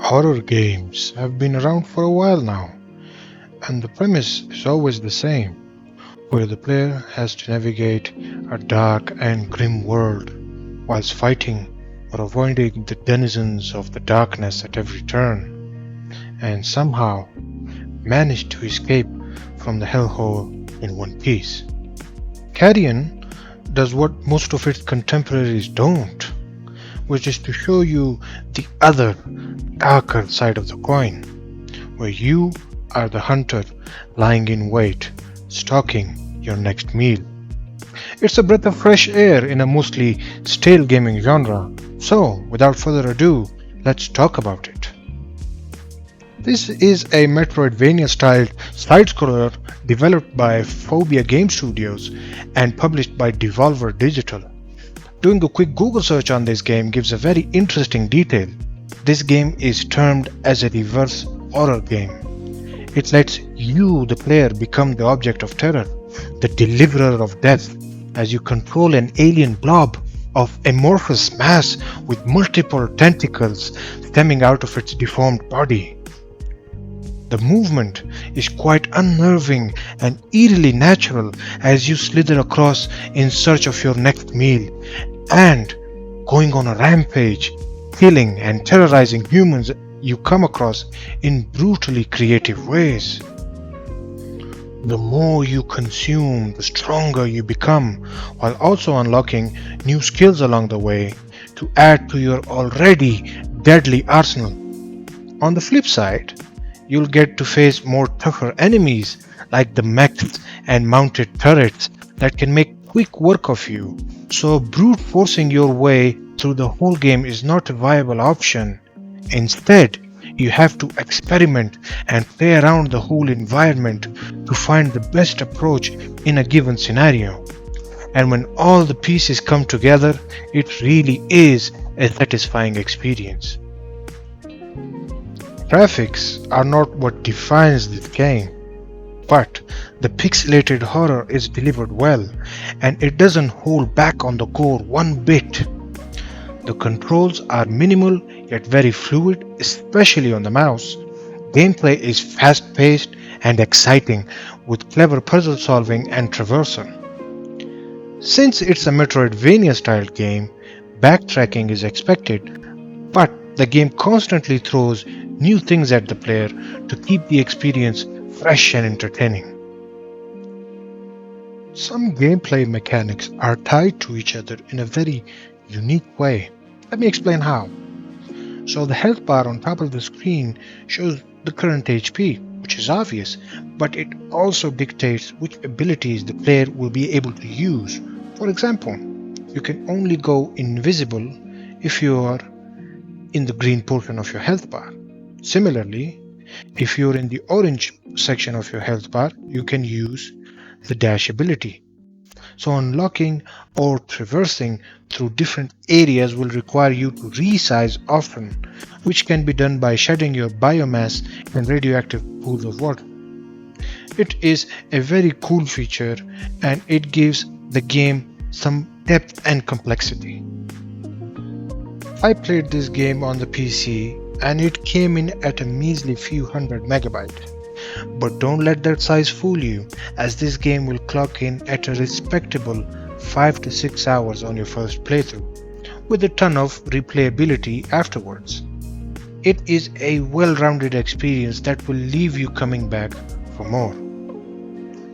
Horror games have been around for a while now, and the premise is always the same, where the player has to navigate a dark and grim world whilst fighting or avoiding the denizens of the darkness at every turn, and somehow manage to escape from the hellhole in one piece. Carrion does what most of its contemporaries don't, which is to show you the other, darker side of the coin, where you are the hunter lying in wait, stalking your next meal. It's a breath of fresh air in a mostly stale gaming genre, so without further ado, let's talk about it. This is a Metroidvania styled side scroller developed by Phobia Game Studios and published by Devolver Digital. Doing a quick Google search on this game gives a very interesting detail. This game is termed as a reverse horror game. It lets you, the player, become the object of terror, the deliverer of death, as you control an alien blob of amorphous mass with multiple tentacles stemming out of its deformed body. The movement is quite unnerving and eerily natural as you slither across in search of your next meal and going on a rampage, killing and terrorizing humans you come across in brutally creative ways. The more you consume, the stronger you become, while also unlocking new skills along the way to add to your already deadly arsenal. On the flip side, you'll get to face more tougher enemies like the mechs and mounted turrets that can make quick work of you. So brute forcing your way through the whole game is not a viable option. Instead, you have to experiment and play around the whole environment to find the best approach in a given scenario. And when all the pieces come together, it really is a satisfying experience. Graphics are not what defines this game, but the pixelated horror is delivered well, and it doesn't hold back on the core one bit. The controls are minimal yet very fluid, especially on the mouse. Gameplay is fast-paced and exciting, with clever puzzle solving and traversal. Since it's a Metroidvania-styled game, backtracking is expected, but the game constantly throws new things at the player to keep the experience fresh and entertaining. Some gameplay mechanics are tied to each other in a very unique way. Let me explain how. So the health bar on top of the screen shows the current HP, which is obvious, but it also dictates which abilities the player will be able to use. For example, you can only go invisible if you are in the green portion of your health bar. Similarly, if you're in the orange section of your health bar, you can use the dash ability. So unlocking or traversing through different areas will require you to resize often, which can be done by shedding your biomass in radioactive pools of water. It is a very cool feature and it gives the game some depth and complexity. I played this game on the PC and it came in at a measly few hundred megabytes. But don't let that size fool you, as this game will clock in at a respectable 5 to 6 hours on your first playthrough, with a ton of replayability afterwards. It is a well-rounded experience that will leave you coming back for more.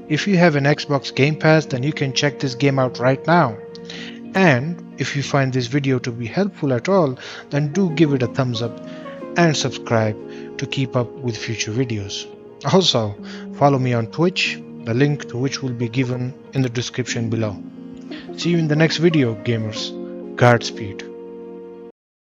If you have an Xbox Game Pass, then you can check this game out right now. And if you find this video to be helpful at all, then do give it a thumbs up and subscribe to keep up with future videos. Also, follow me on Twitch, the link to which will be given in the description below. See you in the next video, gamers. Godspeed.